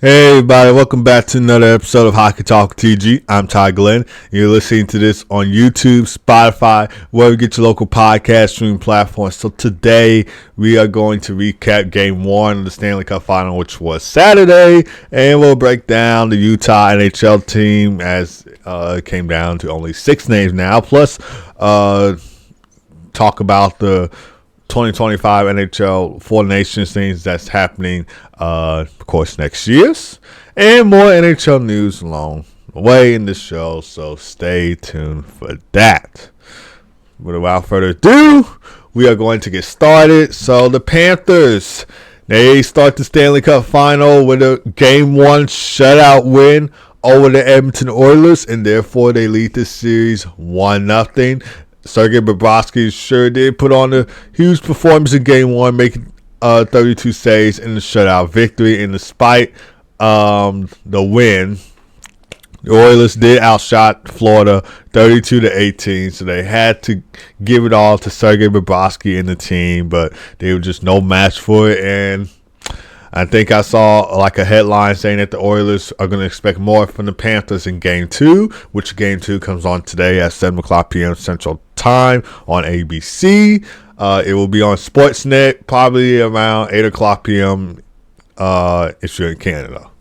Hey everybody, welcome back to another episode of Hockey Talk TG. I'm Ty Glenn. You're listening to this on YouTube, Spotify, where you get your local podcast streaming platforms. So today we are going to recap Game 1 of the Stanley Cup Final, which was Saturday, and we'll break down the Utah NHL team as it came down to only 6 names now, plus talk about the 2025 NHL Four Nations things that's happening, of course, next year, and more NHL news along the way in this show, so stay tuned for that. But without further ado, we are going to get started. So the Panthers, they start the Stanley Cup Final with a Game 1 shutout win over the Edmonton Oilers, and therefore they lead the series 1-0. Sergei Bobrovsky sure did put on a huge performance in Game 1, making 32 saves in the shutout victory. And despite the win, the Oilers did outshot Florida 32-18, so they had to give it all to Sergei Bobrovsky and the team, but they were just no match for it. And I think I saw like a headline saying that the Oilers are going to expect more from the Panthers in Game 2, which Game 2 comes on today at 7 o'clock p.m. Central Time on ABC. It will be on Sportsnet probably around 8 o'clock p.m. If you're in Canada.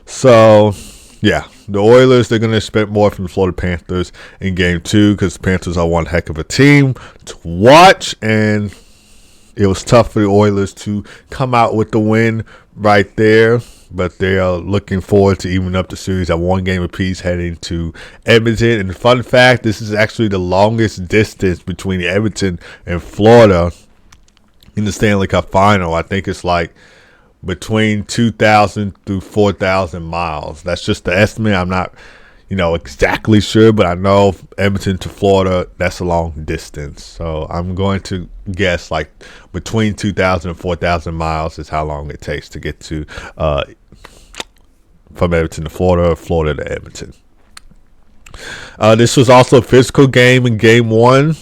So, yeah, the Oilers, they're going to expect more from the Florida Panthers in Game 2 because the Panthers are one heck of a team to watch, and it was tough for the Oilers to come out with the win right there, but they are looking forward to even up the series at 1 game apiece heading to Edmonton. And fun fact, this is actually the longest distance between Edmonton and Florida in the Stanley Cup Final. I think it's like between 2,000 through 4,000 miles. That's just the estimate. I'm not exactly sure, but I know Edmonton to Florida, that's a long distance. So I'm going to guess like between 2,000 and 4,000 miles is how long it takes to get to from Edmonton to Florida, or Florida to Edmonton. This was also a physical game in Game 1.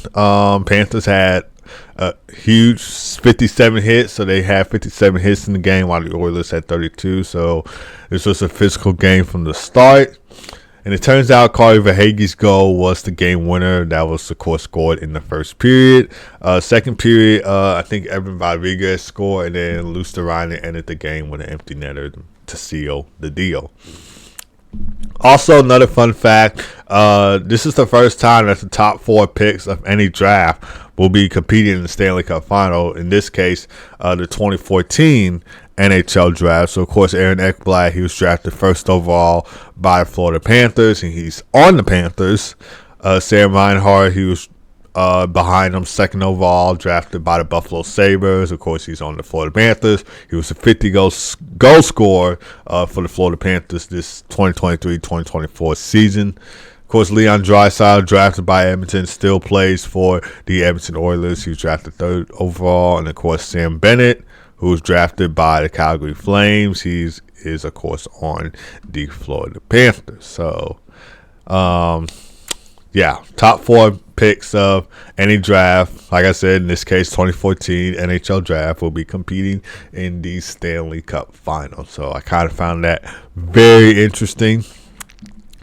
Panthers had a huge 57 hits, so they had 57 hits in the game while the Oilers had 32. So this was a physical game from the start. And it turns out Carter Verhaeghe's goal was the game winner. That was, of course, scored in the first period. Second period, I think Evan Rodriguez scored, and then Luostarinen ended the game with an empty netter to seal the deal. Also, another fun fact, this is the first time that the top 4 picks of any draft will be competing in the Stanley Cup Final. In this case, the 2014 NHL draft. So, of course, Aaron Ekblad, he was drafted first overall by the Florida Panthers, and he's on the Panthers. Sam Reinhart, he was behind him, second overall, drafted by the Buffalo Sabres. Of course, he's on the Florida Panthers. He was a 50-goal scorer for the Florida Panthers this 2023-2024 season. Of course, Leon Draisaitl, drafted by Edmonton, still plays for the Edmonton Oilers. He was drafted third overall. And, of course, Sam Bennett, who was drafted by the Calgary Flames, is, of course, on the Florida Panthers. So, yeah, top 4 picks of any draft. Like I said, in this case, 2014 NHL draft will be competing in the Stanley Cup Final. So I kind of found that very interesting.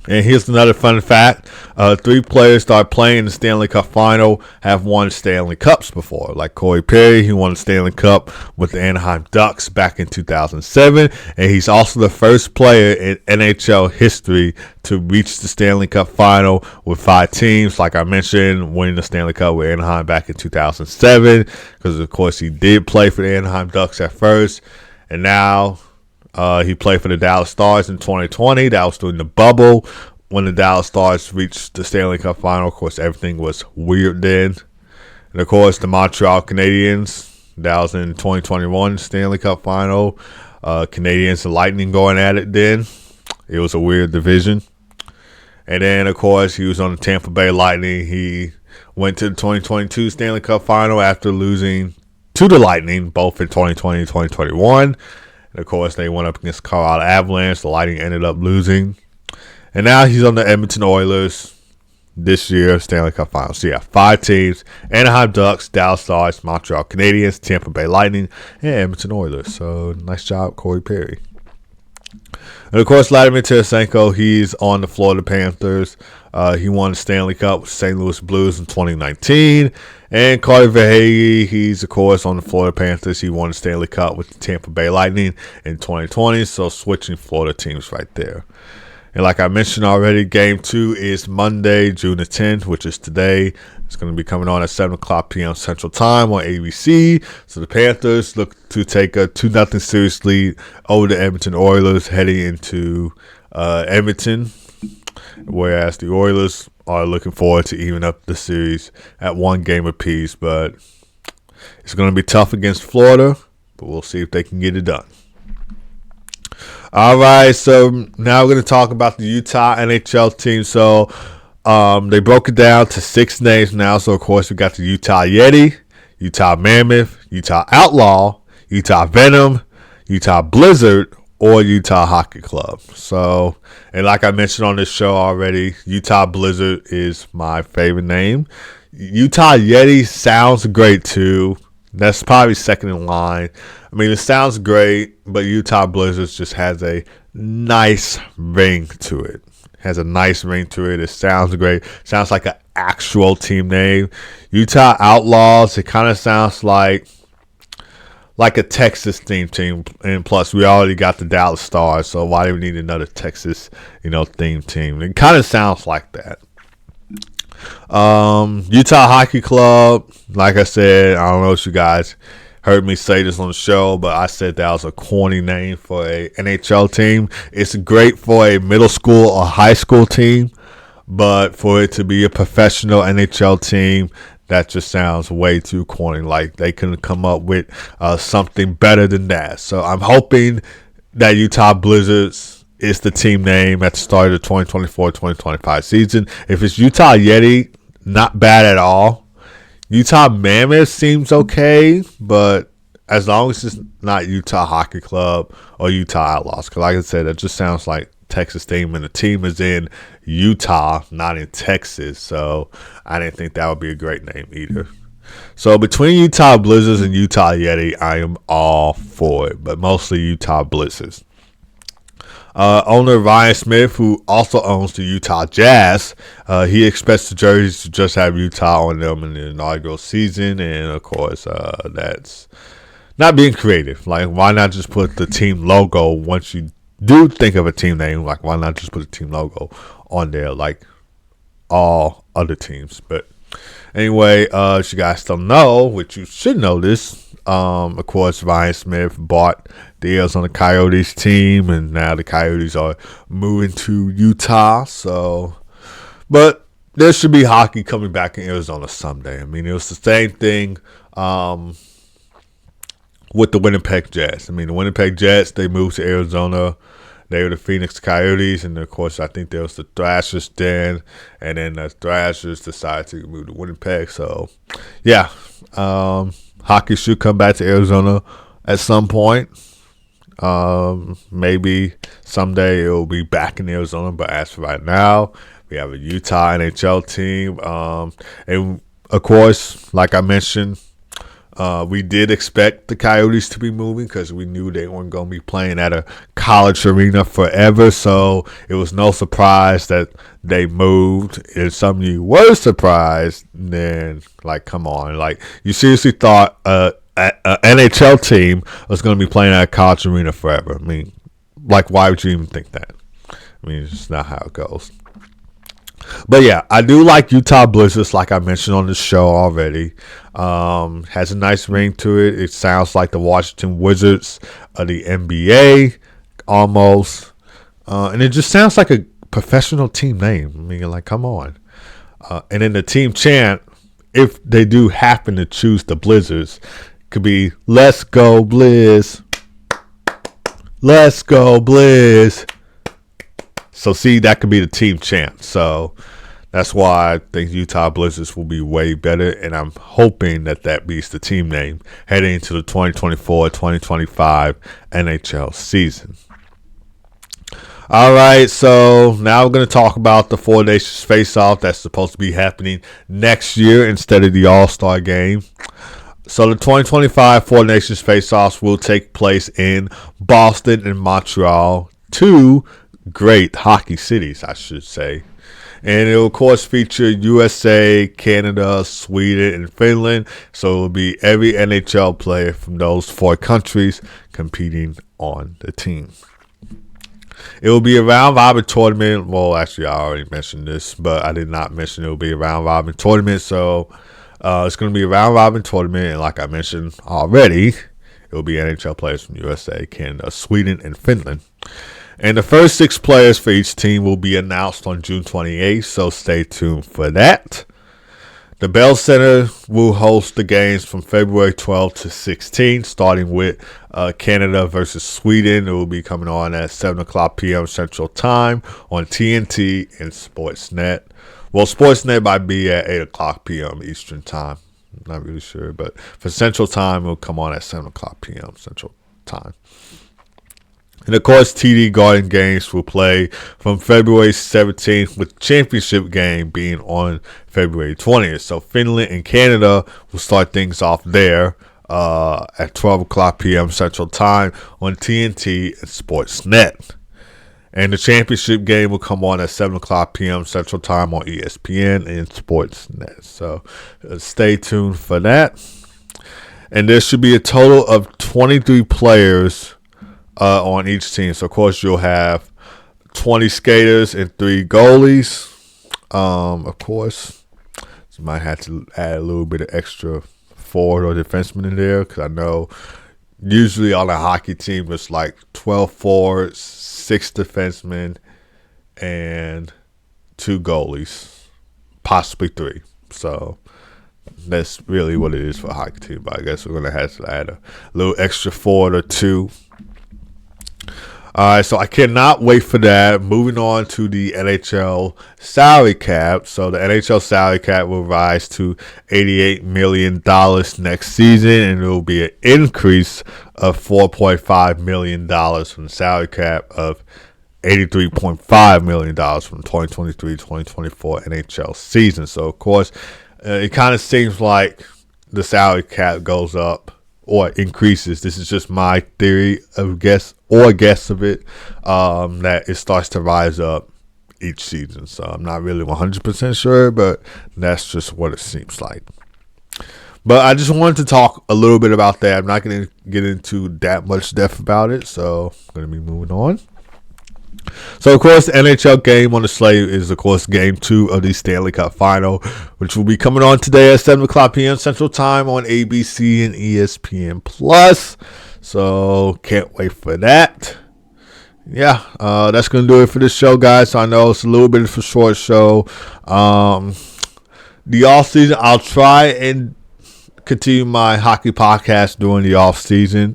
And here's another fun fact. 3 players start playing in the Stanley Cup Final have won Stanley Cups before. Like Corey Perry, he won the Stanley Cup with the Anaheim Ducks back in 2007. And he's also the first player in NHL history to reach the Stanley Cup Final with 5 teams. Like I mentioned, winning the Stanley Cup with Anaheim back in 2007. Because, of course, he did play for the Anaheim Ducks at first. And now he played for the Dallas Stars in 2020. That was during the bubble when the Dallas Stars reached the Stanley Cup Final. Of course, everything was weird then. And, of course, the Montreal Canadiens, that was in 2021 Stanley Cup Final. Canadiens and Lightning going at it then. It was a weird division. And then, of course, he was on the Tampa Bay Lightning. He went to the 2022 Stanley Cup Final after losing to the Lightning, both in 2020 and 2021. And of course, they went up against Colorado Avalanche. The Lightning ended up losing. And now he's on the Edmonton Oilers this year, Stanley Cup Finals. So, yeah, 5 teams: Anaheim Ducks, Dallas Stars, Montreal Canadiens, Tampa Bay Lightning, and Edmonton Oilers. So, nice job, Corey Perry. And of course, Vladimir Tarasenko, he's on the Florida Panthers. He won the Stanley Cup with St. Louis Blues in 2019. And Carter Verhaeghe, he's of course on the Florida Panthers. He won the Stanley Cup with the Tampa Bay Lightning in 2020. So switching Florida teams right there. And like I mentioned already, Game 2 is Monday, June the 10th, which is today. It's going to be coming on at 7 o'clock p.m. Central Time on ABC. So the Panthers look to take a 2-0 series lead over the Edmonton Oilers heading into Edmonton, whereas the Oilers are looking forward to even up the series at 1 game apiece. But it's going to be tough against Florida, but we'll see if they can get it done. All right, so now we're going to talk about the Utah NHL team. So they broke it down to 6 names now. So, of course, we got the Utah Yeti, Utah Mammoth, Utah Outlaw, Utah Venom, Utah Blizzard, or Utah Hockey Club. So, and like I mentioned on this show already, Utah Blizzard is my favorite name. Utah Yeti sounds great, too. That's probably second in line. I mean, it sounds great, but Utah Blizzards just has a nice ring to it. It sounds great. Sounds like an actual team name. Utah Outlaws, it kind of sounds like a Texas themed team. And plus, we already got the Dallas Stars, so why do we need another Texas, themed team? It kind of sounds like that. Utah Hockey Club, like I said, I don't know if you guys heard me say this on the show, but I said that was a corny name for a NHL team. It's great for a middle school or high school team, but for it to be a professional NHL team, that just sounds way too corny. Like they couldn't come up with something better than that. So I'm hoping that Utah Blizzards is the team name at the start of the 2024-2025 season. If it's Utah Yeti, not bad at all. Utah Mammoth seems okay, but as long as it's not Utah Hockey Club or Utah Outlaws, because like I said, that just sounds like Texas team, and the team is in Utah, not in Texas, so I didn't think that would be a great name either. So between Utah Blizzards and Utah Yeti, I am all for it, but mostly Utah Blizzards. Owner Ryan Smith, who also owns the Utah Jazz, he expects the jerseys to just have Utah on them in the inaugural season, and of course, that's not being creative. Like, why not just put the team logo once you do think of a team name? Like, why not just put a team logo on there like all other teams? But anyway, as you guys don't know, which you should know this, of course, Ryan Smith bought the Arizona Coyotes team, and now the Coyotes are moving to Utah. So, but there should be hockey coming back in Arizona someday. I mean, it was the same thing with the Winnipeg Jets. I mean, the Winnipeg Jets, they moved to Arizona. They were the Phoenix Coyotes, and of course, I think there was the Thrashers then, and then the Thrashers decided to move to Winnipeg. So, yeah, hockey should come back to Arizona at some point. Maybe someday it will be back in Arizona, but as for right now, we have a Utah NHL team. And of course, like I mentioned, we did expect the Coyotes to be moving because we knew they weren't going to be playing at a college arena forever. So it was no surprise that they moved. If some of you were surprised, then, like, come on. Like, you seriously thought an NHL team was going to be playing at a college arena forever? I mean, like, why would you even think that? I mean, it's just not how it goes. But yeah, I do like Utah Blizzards, like I mentioned on the show already. Has a nice ring to it. It sounds like the Washington Wizards of the NBA, almost. And it just sounds like a professional team name. I mean, like, come on. And then the team chant, if they do happen to choose the Blizzards, could be, "Let's go Blizz. Let's go Blizz." So, see, that could be the team chant. So, that's why I think Utah Blizzards will be way better. And I'm hoping that that beats the team name heading into the 2024-2025 NHL season. All right, so now we're going to talk about the Four Nations Face-Off that's supposed to be happening next year instead of the All-Star Game. So the 2025 Four Nations Face-Offs will take place in Boston and Montreal. two great hockey cities, I should say. And it will, of course, feature USA, Canada, Sweden, and Finland. So it will be every NHL player from those 4 countries competing on the team. It will be a round-robin tournament. Well, actually, I already mentioned this, but I did not mention it will be a round-robin tournament. So it's going to be a round-robin tournament. And like I mentioned already, it will be NHL players from USA, Canada, Sweden, and Finland. And the first 6 players for each team will be announced on June 28th, so stay tuned for that. The Bell Center will host the games from February 12th to 16th, starting with Canada versus Sweden. It will be coming on at 7 o'clock p.m. Central Time on TNT and Sportsnet. Well, Sportsnet might be at 8 o'clock p.m. Eastern Time. I'm not really sure, but for Central Time, it will come on at 7 o'clock p.m. Central Time. And, of course, TD Garden games will play from February 17th, with the championship game being on February 20th. So Finland and Canada will start things off there at 12 o'clock p.m. Central Time on TNT and Sportsnet. And the championship game will come on at 7 o'clock p.m. Central Time on ESPN and Sportsnet. So stay tuned for that. And there should be a total of 23 players on each team. So, of course, you'll have 20 skaters and 3 goalies. Of course, you might have to add a little bit of extra forward or defenseman in there, because I know usually on a hockey team it's like 12 forwards, 6 defensemen, and 2 goalies, possibly 3. So that's really what it is for a hockey team. But I guess we're going to have to add a little extra forward or 2. All right, so I cannot wait for that. Moving on to the NHL salary cap. So the NHL salary cap will rise to $88 million next season, and it will be an increase of $4.5 million from the salary cap of $83.5 million from 2023-2024 NHL season. So, of course, it kind of seems like the salary cap goes up or increases. This is just my theory of guess of it, that it starts to rise up each season. So I'm not really 100% sure, but that's just what it seems like. But I just wanted to talk a little bit about that. I'm not going to get into that much depth about it, so I'm going to be moving on. So, of course, the NHL game on the slate is, of course, Game 2 of the Stanley Cup Final, which will be coming on today at 7 o'clock p.m. Central Time on ABC and ESPN+. So, can't wait for that. Yeah, that's going to do it for this show, guys. I know it's a little bit of a short show. The off season, I'll try and continue my hockey podcast during the off season.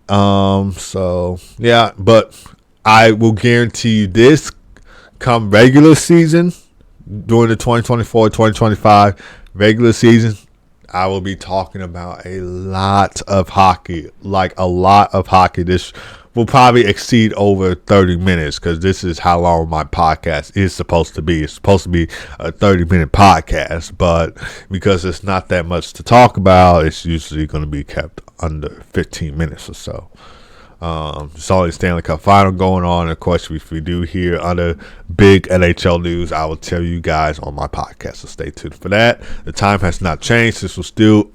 So, yeah, but I will guarantee you this, come regular season, during the 2024-2025 regular season, I will be talking about a lot of hockey, like a lot of hockey. This will probably exceed over 30 minutes, because this is how long my podcast is supposed to be. It's supposed to be a 30-minute podcast, but because it's not that much to talk about, it's usually going to be kept under 15 minutes or so. It's only Stanley Cup Final going on. Of course, if we do hear other big NHL news, I will tell you guys on my podcast, so stay tuned for that. The time has not changed. This will still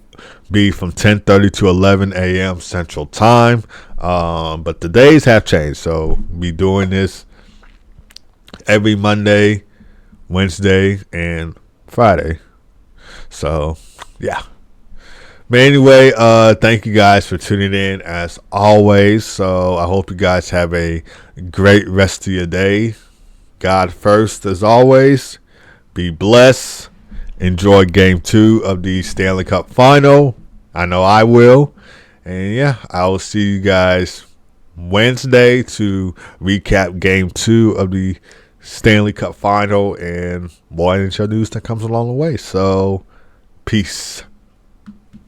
be from 10:30 to 11 a.m. Central Time, but the days have changed, so we'll be doing this every Monday, Wednesday, and Friday. So, yeah. But anyway, thank you guys for tuning in as always. So I hope you guys have a great rest of your day. God first as always. Be blessed. Enjoy Game 2 of the Stanley Cup Final. I know I will. And yeah, I will see you guys Wednesday to recap Game 2 of the Stanley Cup Final and more NHL news that comes along the way. So, peace.